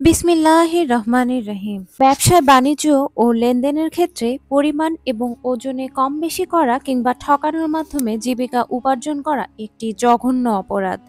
বিসমিল্লাহির রহমানির রহিম। ব্যবসায় বাণিজ্য ও লেনদেনের ক্ষেত্রে পরিমাণ এবং ওজনে কম বেশি করা কিংবা ঠকানোর মাধ্যমে জীবিকা উপার্জন করা একটি জঘন্য অপরাধ।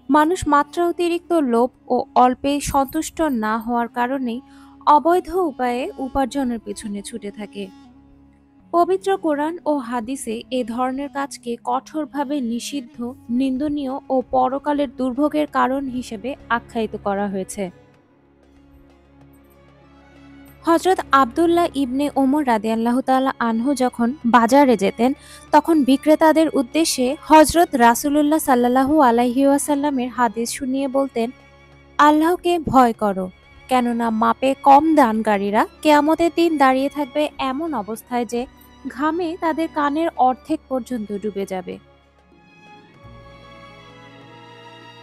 মানুষ মাত্রা অতিরিক্ত লোভ ও অল্পে সন্তুষ্ট না হওয়ার কারণেই অবৈধ উপায়ে উপার্জনের পিছনে ছুটে থাকে। পবিত্র কোরআন ও হাদিসে এ ধরনের কাজকে কঠোরভাবে নিষিদ্ধ, নিন্দনীয় ও পরকালের দুর্ভোগের কারণ হিসেবে আখ্যায়িত করা হয়েছে। হযরত আব্দুল্লাহ ইবনে ওমর রাদিয়াল্লাহু তাআলা আনহু যখন বাজারে যেতেন, তখন বিক্রেতাদের উদ্দেশ্যে হযরত রাসূলুল্লাহ সাল্লাল্লাহু আলাইহি ওয়াসাল্লামের হাদিস শুনিয়ে বলতেন, আল্লাহকে ভয় করো, কেননা মাপে কম দানকারীরা কিয়ামতের দিন দাঁড়িয়ে থাকবে এমন অবস্থায় যে ঘামে তাদের কানের অর্ধেক পর্যন্ত ডুবে যাবে।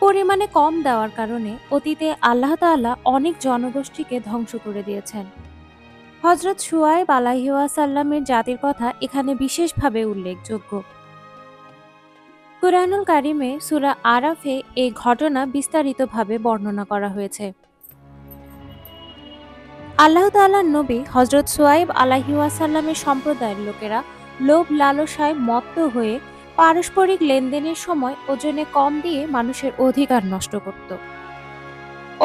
পরিমাণে কম দেওয়ার কারণে অতীতে আল্লাহ তাআলা অনেক জনগোষ্ঠীকে ধ্বংস করে দিয়েছেন। হযরত শুআয়ব আলাইহি ওয়াসাল্লামের জাতির কথা এখানে বিশেষভাবে উল্লেখযোগ্য। কুরআনুল কারিমে সূরা আরাফে এই ঘটনা বিস্তারিতভাবে বর্ণনা করা হয়েছে। আল্লাহ তাআলার নবী হযরত শুআয়ব আলাইহি ওয়াসাল্লামের সম্প্রদায়ের লোকেরা লোভ লালসায় মত্ত হয়ে পারস্পরিক লেনদেনের সময় ওজনে কম দিয়ে মানুষের অধিকার নষ্ট করত।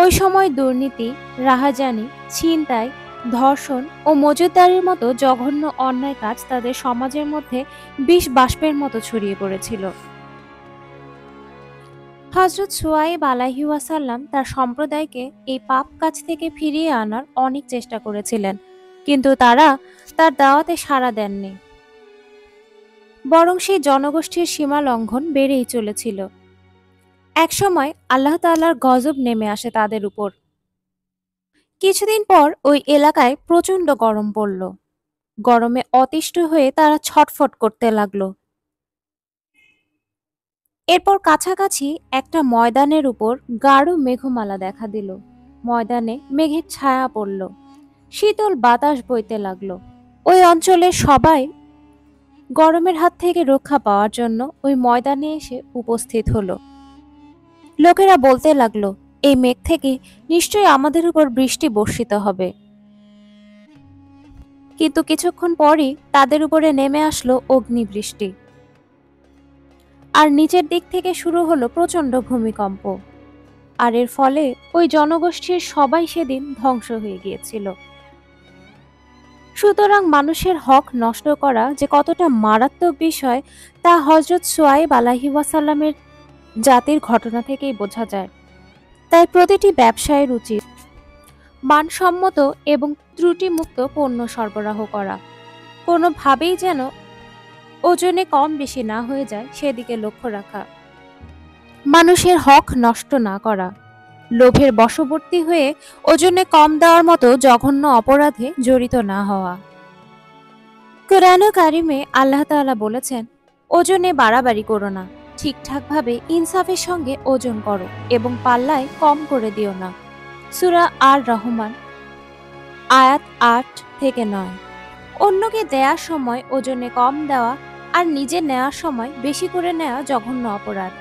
ওই সময় দুর্নীতি, রাহাজানি, ছিনতাই, ধর্ষণ ও মজুতদারির মতো জঘন্য অন্যায় কাজ তাদের সমাজের মধ্যে বিষ বাষ্পের মতো ছড়িয়ে পড়েছিল। হযরত শুআয়ব আলাইহি ওয়াসাল্লাম তার সম্প্রদায়কে এই পাপ কাজ থেকে ফিরিয়ে আনার অনেক চেষ্টা করেছিলেন, কিন্তু তারা তার দাওয়াতে সাড়া দেননি। বরং সেই জনগোষ্ঠীর সীমা লঙ্ঘন বেড়েই চলেছিল। একসময় আল্লাহ তাআলার গজব নেমে আসে তাদের উপর। কিছুদিন পর ওই এলাকায় প্রচণ্ড গরম পড়ল। গরমে অতিষ্ঠ হয়ে তারা ছটফট করতে লাগলো। এরপর কাছাকাছি একটা ময়দানের উপর গাঢ় মেঘমালা দেখা দিল। ময়দানে মেঘের ছায়া পড়ল, শীতল বাতাস বইতে লাগলো। ওই অঞ্চলের সবাই গরমের হাত থেকে রক্ষা পাওয়ার জন্য ওই ময়দানে এসে উপস্থিত হলো। লোকেরা বলতে লাগলো, এই মেঘ থেকে নিশ্চয়ই আমাদের উপর বৃষ্টি বর্ষিত হবে। কিন্তু কিছুক্ষণ পরই তাদের উপরে নেমে আসলো অগ্নিবৃষ্টি। আর নিচের দিক থেকে শুরু হলো প্রচণ্ড ভূমিকম্প। আর এর ফলে ওই জনগোষ্ঠীর সবাই সেদিন ধ্বংস হয়ে গিয়েছিল। সুতরাং মানুষের হক নষ্ট করা যে কতটা মারাত্মক বিষয় তা হযরত শুআয়ব আলাইহি ওয়াসাল্লামের জাতির ঘটনা থেকেই বোঝা যায়। তাই প্রতিটি ব্যবসায়ের উচিত মানসম্মত এবং ত্রুটিমুক্ত পণ্য সরবরাহ করা, কোনোভাবেই যেন ওজনে কম বেশি না হয়ে যায় সেদিকে লক্ষ্য রাখা, মানুষের হক নষ্ট না করা, লোভের বশবর্তী হয়ে ওজনে কম দেওয়ার মতো জঘন্য অপরাধে জড়িত না হওয়া। কুরআনে কারিমে আল্লাহ তাআলা বলেছেন, ওজনে বাড়াবাড়ি করো না, ঠিকঠাকভাবে ইনসাফের সঙ্গে ওজন করো এবং পাল্লায় কম করে দিও না। সূরা আর রহমান আয়াত ৮ থেকে ৯। অন্যকে দেওয়ার সময় ওজনে কম দেওয়া আর নিজে নেওয়ার সময় বেশি করে নেওয়া জঘন্য অপরাধ।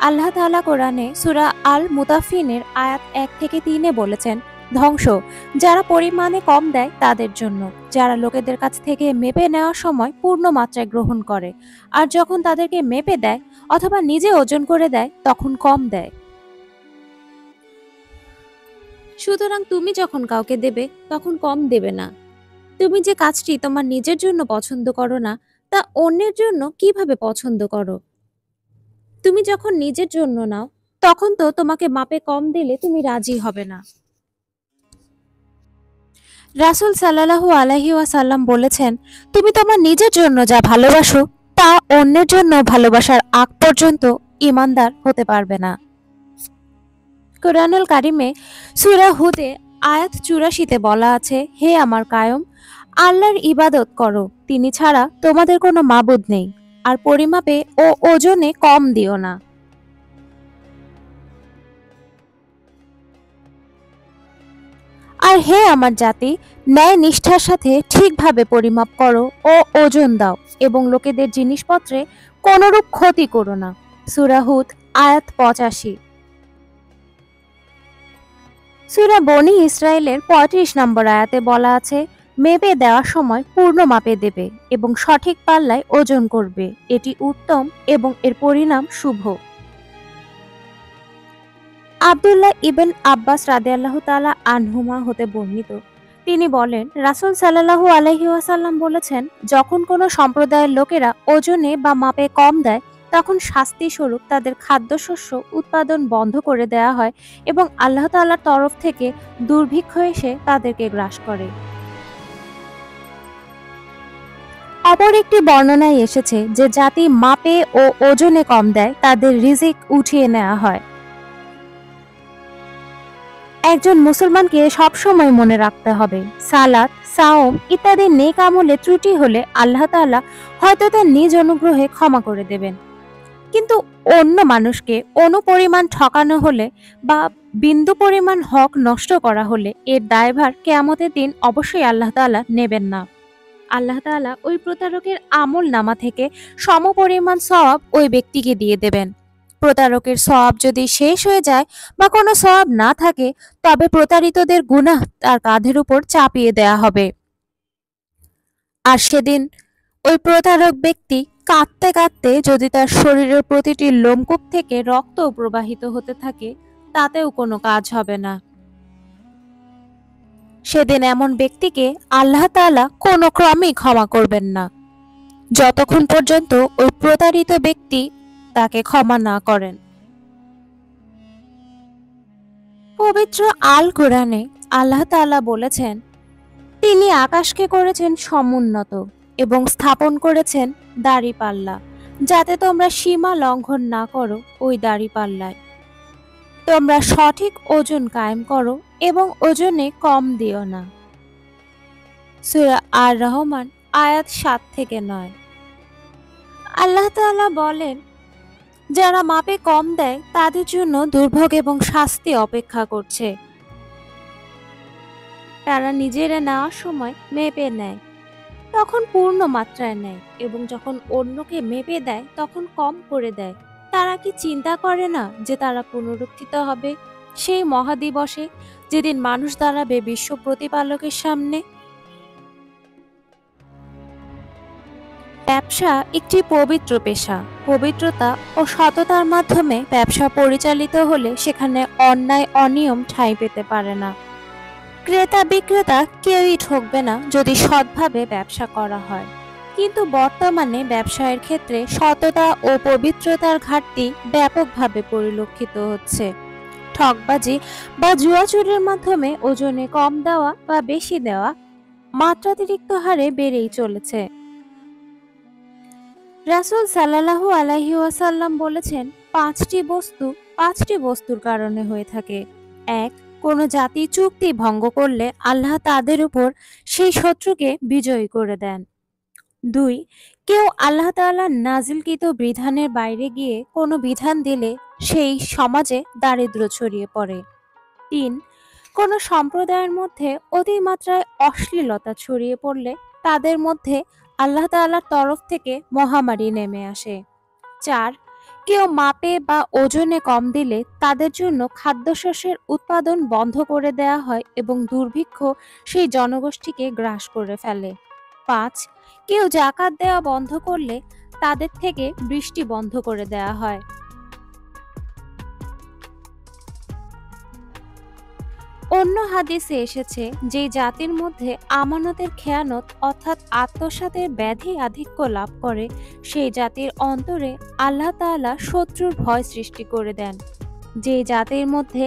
আল্লাহ তাআলা কোরআনে সূরা আল মুতাফফিনের আয়াত ১ থেকে ৩-এ বলেছেন, ধ্বংস যারা পরিমাণে কম দেয় তাদের জন্য, যারা লোকেদের কাছ থেকে মেপে নেওয়ার সময় পূর্ণ মাত্রায় গ্রহণ করে, আর যখন তাদেরকে মেপে দেয় অথবা নিজে ওজন করে দেয় তখন কম দেয়। সুতরাং তুমি যখন কাউকে দেবে তখন কম দেবে না। তুমি যে কাজটি তোমার নিজের জন্য পছন্দ করো না, তা অন্যের জন্য কিভাবে পছন্দ করো? তুমি যখন নিজের জন্য নাও, তখন তো তোমাকে মাপে কম দিলে তুমি রাজি হবে না। রাসূল সাল্লাল্লাহু আলাইহি ওয়াসাল্লাম বলেছেন, তুমি তোমার নিজের জন্য যা ভালোবাসো তা অন্যের জন্য ভালোবাসার আগ পর্যন্ত ঈমানদার হতে পারবে না। কুরআনুল কারিমে সূরা হুদে আয়াত ৮৪-তে বলা আছে, হে আমার কায়ম, আল্লাহর ইবাদত করো, তিনি ছাড়া তোমাদের কোনো মাবুদ নেই, আর পরিমাপে ও ওজনে কম দিও না। আর হে আমার জাতি, ন্যায় নিষ্ঠার সাথে ঠিকভাবে পরিমাপ করো ও ওজন দাও এবং লোকেদের জিনিসপত্রে কোনরূপ ক্ষতি করো না। সূরা হুদ আয়াত ৮৫। সূরা বনী ইসরাইলের ৩৫ নম্বর আয়াতে বলা আছে, মেপে দেওয়ার সময় পূর্ণ মাপে দেবে এবং সঠিক পাল্লায় ওজন করবে, এটি উত্তম এবং এর পরিণাম শুভ। আব্দুল্লাহ ইবন আব্বাস রাদিয়াল্লাহু তাআলা আনহুমা হতে বর্ণিত, তিনি বলেন, রাসূল সাল্লাল্লাহু আলাইহি ওয়াসাল্লাম বলেছেন, যখন কোনো সম্প্রদায়ের লোকেরা ওজনে বা মাপে কম দেয়, তখন শাস্তি স্বরূপ তাদের খাদ্যশস্য উৎপাদন বন্ধ করে দেয়া হয় এবং আল্লাহ তাআলার তরফ থেকে দুর্ভিক্ষ এসে তাদেরকে গ্রাস করে। অপর একটি বর্ণনায় এসেছে যে জাতি মাপে ও ওজনে কম দেয় তাদের রিজিক উঠিয়ে নেওয়া হয়। একজন মুসলমানকে সবসময় মনে রাখতে হবে, সালাত, সাওম ইত্যাদি নেক আমলে ত্রুটি হলে আল্লাহ তাআলা হয়তো তার নিজ অনুগ্রহে ক্ষমা করে দেবেন, কিন্তু অন্য মানুষকে অনুপরিমাণ ঠকানো হলে বা বিন্দু পরিমাণ হক নষ্ট করা হলে এর দায়ভার কিয়ামতের দিন অবশ্যই আল্লাহ তাআলা নেবেন না। আল্লাহ তাআলা ওই প্রতারকের আমল নামা থেকে সমপরিমাণ সওয়াব ওই ব্যক্তিকে দিয়ে দেবেন। প্রতারকের সওয়াব যদি শেষ হয়ে যায় বা কোনো সওয়াব না থাকে, তবে প্রতারিতদের গুনাহ তার কাঁধের উপর চাপিয়ে দেয়া হবে। আর সেদিন ওই প্রতারক ব্যক্তি কাঁদতে কাঁদতে যদি তার শরীরের প্রতিটি লোমকূপ থেকে রক্ত প্রবাহিত হতে থাকে, তাতেও কোনো কাজ হবে না। সেদিন এমন ব্যক্তিকে আল্লাহ তাআলা কোনো ক্রমেই ক্ষমা করবেন না, যতক্ষণ পর্যন্ত ওই প্রতারিত ব্যক্তি তাকে ক্ষমা না করেন। পবিত্র আল কোরআনে আল্লাহ তাআলা বলেছেন, তিনি আকাশকে করেছেন সমুন্নত এবং স্থাপন করেছেন দাঁড়িপাল্লা, যাতে তোমরা সীমা লঙ্ঘন না করো ওই দাঁড়িপাল্লায়। তোমরা সঠিক ওজন কায়েম করো এবং ওজনে কম দিও না। সূরা আর রহমান আয়াত ৭ থেকে ৯। আল্লাহ তাআলা বলেন, যারা মাপে কম দেয় তাদের জন্য দুর্ভোগ এবং শাস্তি অপেক্ষা করছে। তারা নিজেরা নেওয়ার সময় মেপে নেয়, তখন পূর্ণ মাত্রায় নেয় এবং যখন অন্যকে মেপে দেয় তখন কম করে দেয়। তারা কি চিন্তা করে না যে তারা পুনরুত্থিত হবে সেই মহাদিবসে, যেদিন মানুষ দাঁড়াবে বিশ্ব প্রতিপালকের সামনে? ব্যবসা একটি পবিত্র পেশা। পবিত্রতা ও সততার মাধ্যমে ব্যবসা পরিচালিত হলে সেখানে অন্যায় অনিয়ম ঠাঁই পেতে পারে না। ক্রেতা বিক্রেতা কেউই ঠকবে না যদি সৎভাবে ব্যবসা করা হয়, কিন্তু বর্তমানে ব্যবসায়ের ক্ষেত্রে সততা ও পবিত্রতার ঘাটতি ব্যাপকভাবে পরিলক্ষিত হচ্ছে। ঠকবাজি বা জুয়াচুরির মাধ্যমে ওজনে কম দেওয়া বা বেশি দেওয়া মাত্রাতিরিক্ত হারে বেড়েই চলেছে। রাসূল সাল্লাল্লাহু আলাইহি ওয়াসাল্লাম বলেছেন, পাঁচটি বস্তুর কারণে হয়ে থাকে। ১. কোনো জাতি চুক্তি ভঙ্গ করলে আল্লাহ তাদের উপর সেই শত্রুকে বিজয়ী করে দেন। ২. কেউ আল্লাহ তাআলার নাজিলকৃত বিধানের বাইরে গিয়ে কোনো বিধান দিলে সেই সমাজে দারিদ্র্য ছড়িয়ে পড়ে। ৩. কোনো সম্প্রদায়ের মধ্যে অতিমাত্রায় অশ্লীলতা ছড়িয়ে পড়লে তাদের মধ্যে আল্লাহ তাআলার তরফ থেকে মহামারী নেমে আসে। ৪. কেউ মাপে বা ওজনে কম দিলে তাদের জন্য খাদ্যশস্যের উৎপাদন বন্ধ করে দেয়া হয় এবং দুর্ভিক্ষ সেই জনগোষ্ঠীকে গ্রাস করে ফেলে। ৫. কেউ যাকাত দেওয়া বন্ধ করলে তাদের থেকে বৃষ্টি বন্ধ করে দেয়া হয়। অন্য হাদিসে এসেছে, যে জাতির মধ্যে আমানতের খেয়ানত অর্থাৎ আত্মসাতের ব্যাধি আধিক্য লাভ করে, সেই জাতির অন্তরে আল্লাহ তাআলা শত্রুর ভয় সৃষ্টি করে দেন। যে জাতির মধ্যে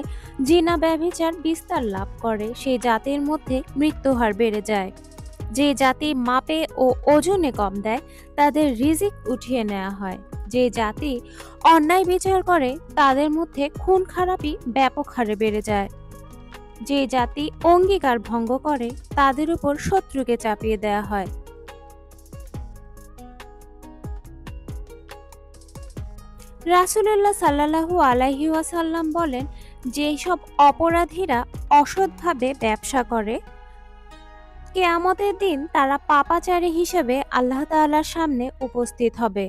জিনা ব্যভিচার বিস্তার লাভ করে, সেই জাতির মধ্যে মৃত্যুহার বেড়ে যায়। যে জাতি মাপে ও ওজনে কম দেয় তাদের রিজিক উঠিয়ে নেওয়া হয়। যে জাতি অন্যায় বিচার করে তাদের মধ্যে খুন খারাপি ব্যাপক হারে বেড়ে যায়। যে জাতি অঙ্গীকার ভঙ্গ করে তাদের উপর শত্রুকে চাপিয়ে দেয়া হয়। রাসূলুল্লাহ সাল্লাল্লাহু আলাইহি ওয়াসাল্লাম বলেন, যেসব অপরাধীরা অসৎভাবে ব্যবসা করে, কিয়ামতের দিন তারা পাপাচারী হিসেবে আল্লাহ তাআলার সামনে উপস্থিত হবে।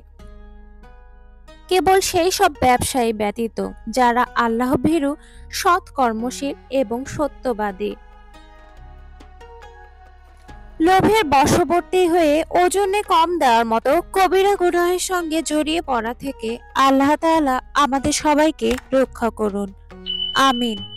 কেবল সেই সব ব্যবসায়ী ব্যতীত যারা আল্লাহ ভীরু, সৎ কর্মশীল এবং সত্যবাদী। লোভের বশবর্তী হয়ে ওজনে কম দেওয়ার মতো কবিরা গুনাহের সঙ্গে জড়িয়ে পড়া থেকে আল্লাহ তাআলা আমাদের সবাইকে রক্ষা করুন। আমিন।